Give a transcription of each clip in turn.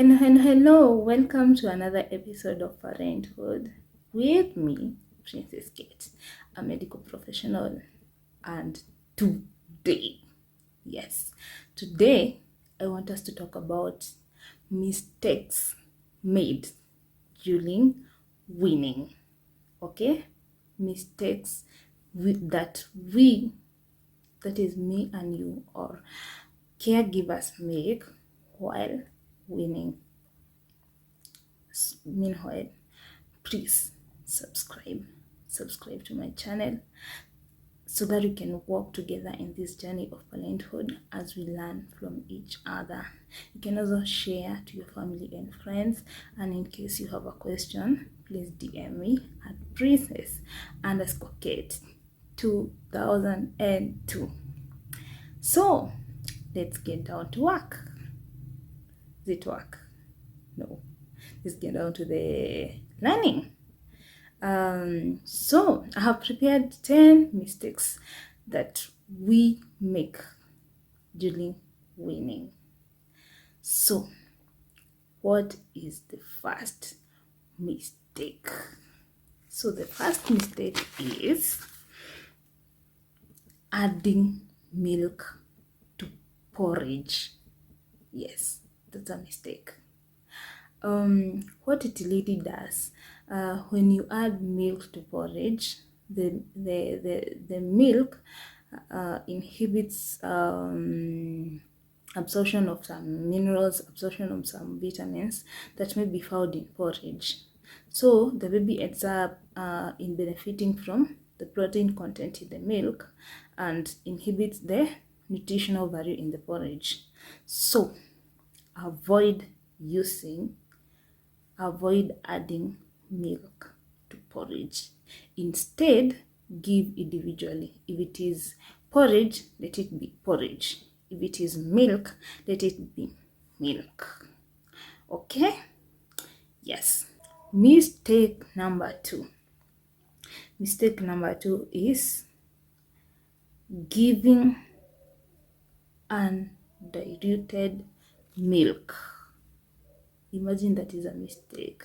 Hello, welcome to another episode of Parenthood with me, Princess Kate, a medical professional. And today, today I want us to talk about mistakes made during weaning. Okay? Mistakes that is me and you, or caregivers make while weaning. Meanwhile, please subscribe to my channel so that we can walk together in this journey of parenthood as we learn from each other. You can also share to your family and friends, and in case you have a question, please DM me at princess_kate 2002. So let's get down to work. Is it work? No. Let's get down to the learning. So I have prepared 10 mistakes that we make during weaning. So what is the first mistake? So the first mistake is adding milk to porridge. Yes, that's a mistake. What it really does, when you add milk to porridge, the milk inhibits absorption of some minerals, absorption of some vitamins that may be found in porridge. So the baby ends up in benefiting from the protein content in the milk and inhibits the nutritional value in the porridge. So avoid adding milk to porridge. Instead, give individually. If it is porridge, let it be porridge. If it is milk, let it be milk. Okay? Yes. Mistake number 2. Mistake number 2 is giving undiluted milk. Imagine that is a mistake.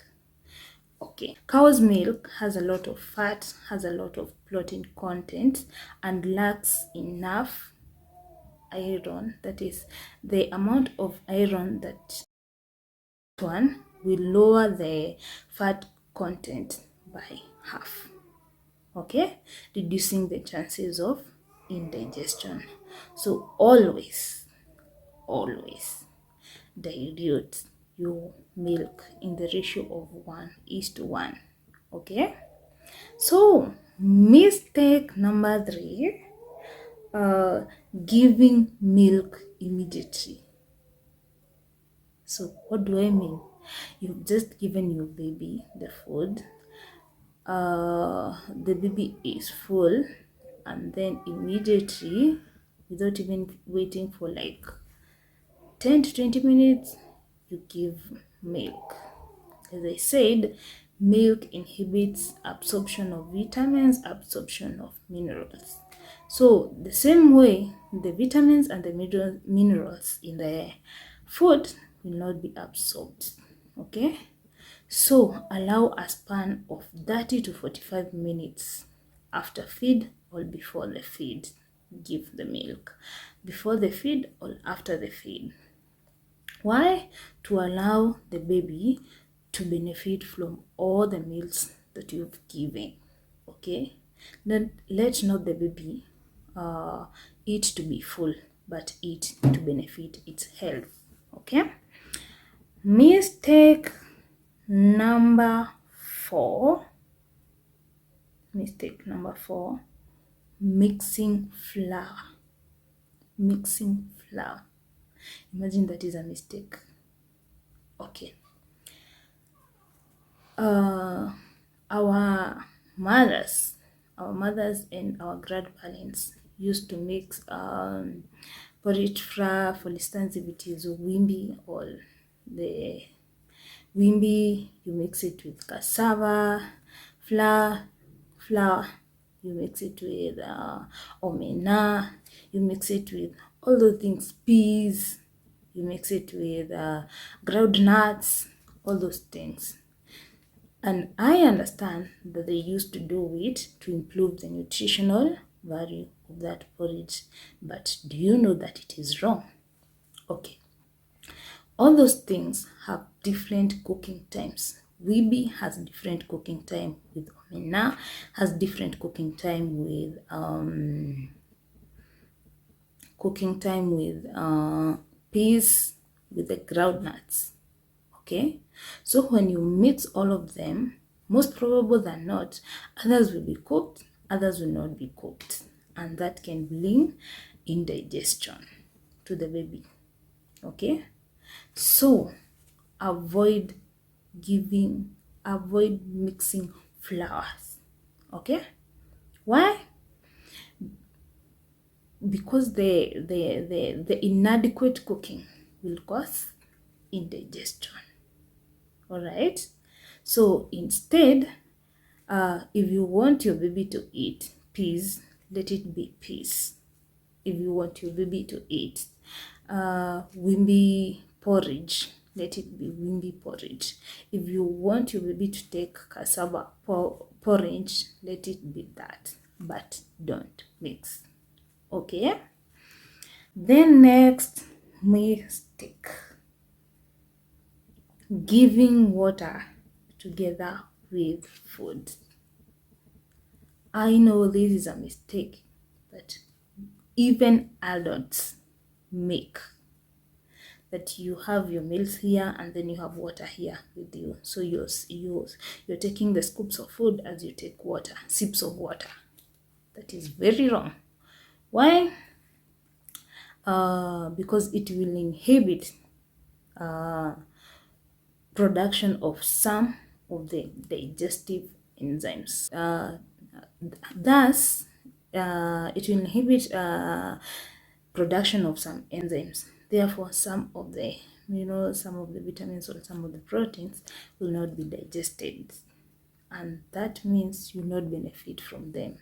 Okay, cow's milk has a lot of fat, has a lot of protein content, and lacks enough iron. That is, the amount of iron that one will lower the fat content by half. Okay, reducing the chances of indigestion. So always dilute your milk in the ratio of 1:1. Okay, so mistake number 3, giving milk immediately. So what do I mean? You've just given your baby the food, the baby is full, and then immediately, without even waiting for like 10 to 20 minutes, you give milk. As I said, milk inhibits absorption of vitamins, absorption of minerals. So the same way, the vitamins and the minerals in the food will not be absorbed. Okay? So allow a span of 30 to 45 minutes after feed or before the feed. Give the milk before the feed or after the feed. Why? To allow the baby to benefit from all the meals that you've given. Okay? Then let not the baby eat to be full, but eat to benefit its health. Okay? Mistake number 4. Mixing flour. Imagine that is a mistake. Okay. Our mothers and our grandparents used to mix porridge flour. For instance, if it is wimbi or the wimbi, you mix it with cassava flour. You mix it with omena. You mix it with all those things, peas. you mix it with ground nuts, all those things. And I understand that they used to do it to improve the nutritional value of that porridge. But do you know that it is wrong? Okay. All those things have different cooking times. Wibi has different cooking time with omena, has different cooking time with peas, with the groundnuts. Okay, so when you mix all of them, most probable than not, others will be cooked, others will not be cooked, and that can bring indigestion to the baby. Okay, so avoid mixing flours. Okay, why? Because the inadequate cooking will cause indigestion. All right, so instead, if you want your baby to eat peas, let it be peas. If you want your baby to eat wimpy porridge, let it be wimpy porridge. If you want your baby to take cassava porridge, let it be that, but don't mix. Okay, then next, mistake: giving water together with food. I know this is a mistake that even adults make, that you have your meals here and then you have water here with you. So you're taking the scoops of food as you take water, sips of water. That is very wrong. Why? Because it will inhibit production of some of the digestive enzymes. Thus, it will inhibit production of some enzymes. Therefore, some of the vitamins or some of the proteins will not be digested, and that means you will not benefit from them.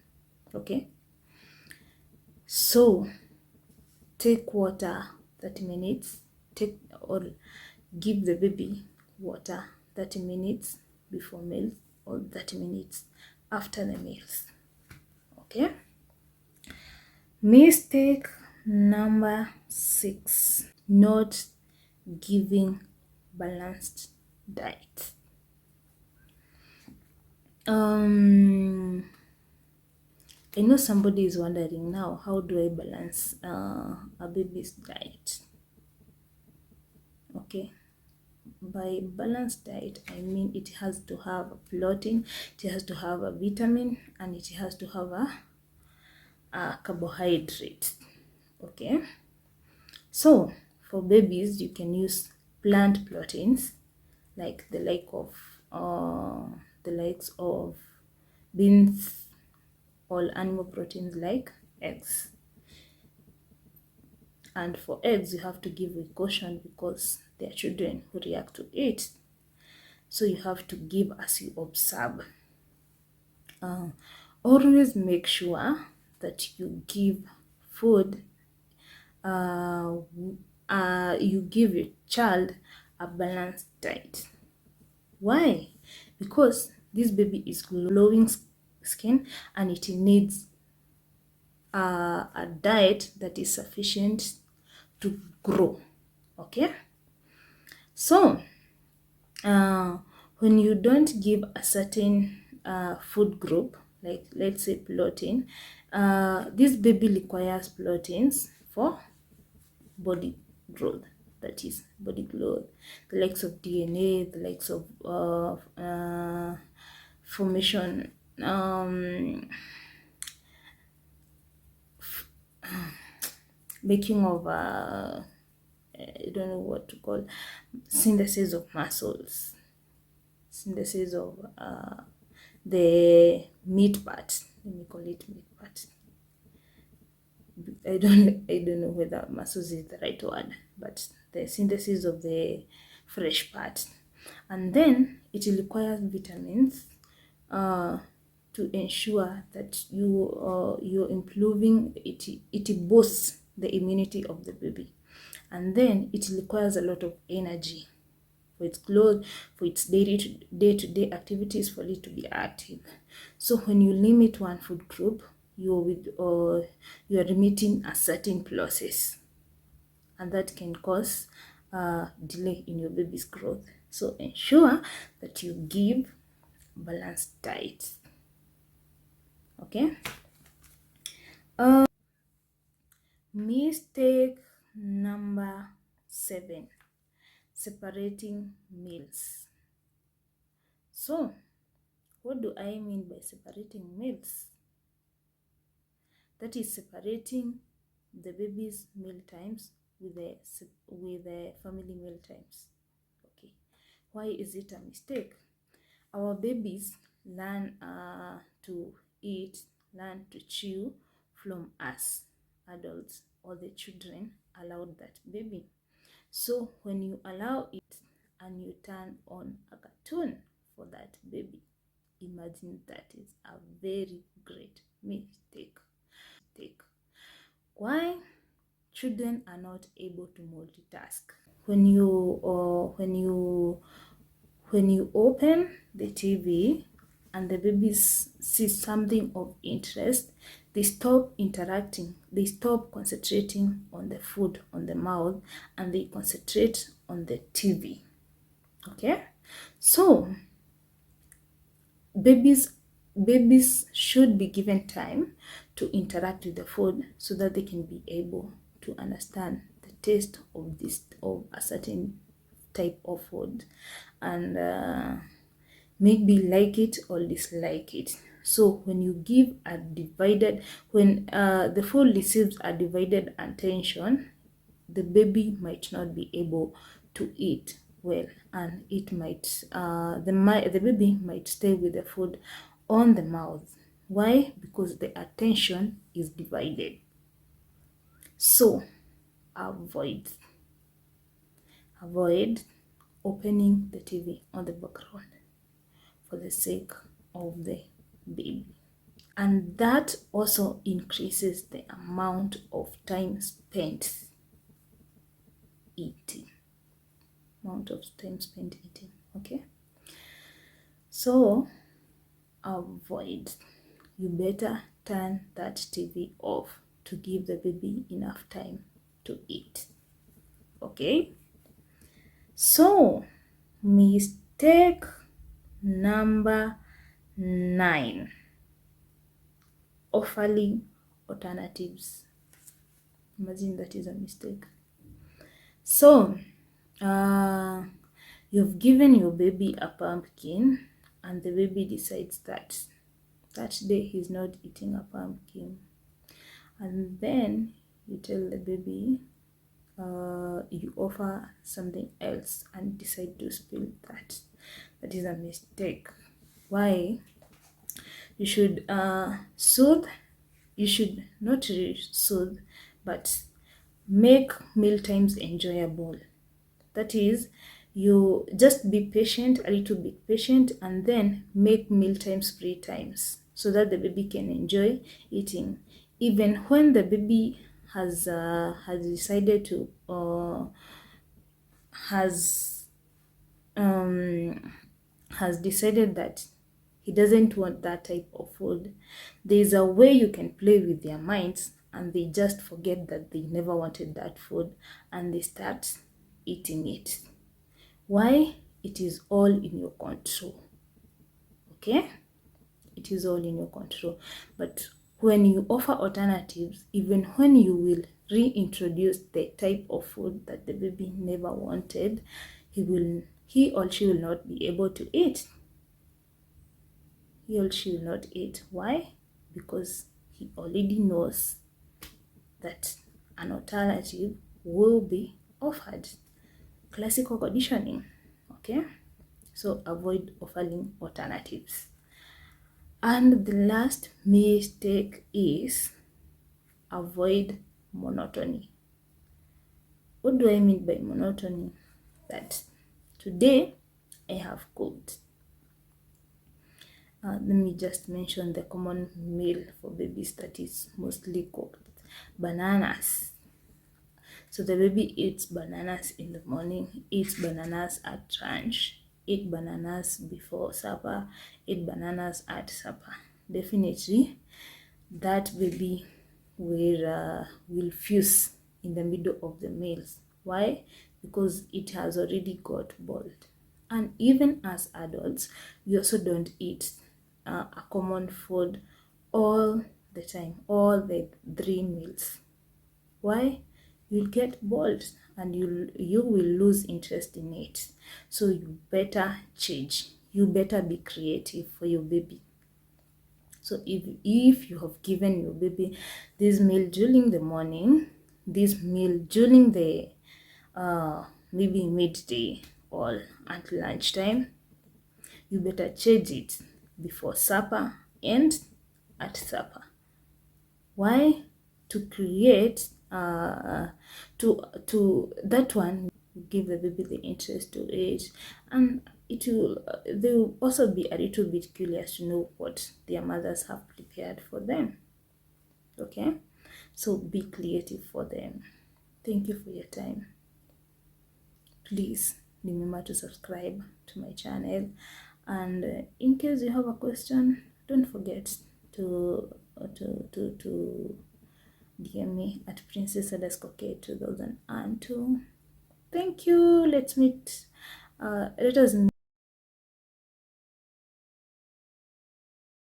Okay, so take water 30 minutes, or give the baby water 30 minutes before meals or 30 minutes after the meals. Okay, mistake number 6: not giving balanced diet. I know somebody is wondering now, how do I balance a baby's diet? Okay, by balanced diet, I mean it has to have a protein, it has to have a vitamin, and it has to have a carbohydrate. Okay, so for babies, you can use plant proteins like the likes of beans, or animal proteins like eggs. And for eggs, you have to give with caution because there are children who react to it. So you have to give as you observe. Always make sure that you give food, you give your child a balanced diet. Why? Because this baby is glowing skin and it needs a diet that is sufficient to grow. Okay, so when you don't give a certain food group, like let's say protein, this baby requires proteins for body growth, that is body growth, the likes of DNA, the likes of formation, making of I don't know what to call, synthesis of muscles, synthesis of the meat part. Let me call it meat part. I don't know whether muscles is the right word, but the synthesis of the fresh part. And then it requires vitamins to ensure that you're improving it. It boosts the immunity of the baby. and then it requires a lot of energy for its growth, for its day-to-day activities, for it to be active. So when you limit one food group, you are limiting a certain process, and that can cause delay in your baby's growth. So ensure that you give balanced diets. Okay. Mistake number 7: separating meals. So what do I mean by separating meals? That is separating the baby's meal times with the family meal times. Okay. Why is it a mistake? Our babies learn to eat, learn to chew from us adults, or the children allowed that baby. So when you allow it and you turn on a cartoon for that baby, imagine that is a very great mistake. Why? Children are not able to multitask. When you open the TV and the babies see something of interest, they stop interacting, they stop concentrating on the food on the mouth, and they concentrate on the TV. Okay, so babies should be given time to interact with the food so that they can be able to understand the taste of a certain type of food, and maybe like it or dislike it. So when you give a divided, when the food receives a divided attention, the baby might not be able to eat well, and it might the baby might stay with the food on the mouth. Why? Because the attention is divided. So avoid opening the TV on the background for the sake of the baby. And that also increases the amount of time spent eating. Okay? So avoid. You better turn that TV off to give the baby enough time to eat. Okay? So, mistake number 9: offering alternatives. Imagine that is a mistake. So, you've given your baby a pumpkin, and the baby decides that day he's not eating a pumpkin. And then you tell the baby, you offer something else and decide to spill that. That is a mistake. Why? You should soothe. You should not really soothe, but make meal times enjoyable. That is, you just be patient, a little bit patient, and then make meal times free times so that the baby can enjoy eating. Even when the baby has decided to has decided that he doesn't want that type of food, there is a way you can play with their minds, and they just forget that they never wanted that food, and they start eating it. Why? It is all in your control. Okay? It is all in your control. But when you offer alternatives, even when you will reintroduce the type of food that the baby never wanted, he or she will not be able to eat. He or she will not eat. Why? Because he already knows that an alternative will be offered. Classical conditioning. Okay? So avoid offering alternatives. And the last mistake is avoid monotony. What do I mean by monotony? That today I have cooked. Let me just mention the common meal for babies that is mostly cooked. Bananas. So the baby eats bananas in the morning, eats bananas at lunch, eat bananas before supper, eat bananas at supper. Definitely that baby will fuse in the middle of the meals. Why? Because it has already got boiled. And even as adults, we also don't eat a common food all the time, all the 3 meals. Why? You'll get bored and you will lose interest in it. So you better change. You better be creative for your baby. So if you have given your baby this meal during the morning, this meal during the maybe midday or at lunchtime, you better change it before supper and at supper. Why? To create to that one give the baby the interest to it, and it will they will also be a little bit curious to know what their mothers have prepared for them. Okay, so be creative for them. Thank you for your time. Please remember to subscribe to my channel, and in case you have a question, don't forget to DM me at princess_k2002. Thank you. Let's meet. Let us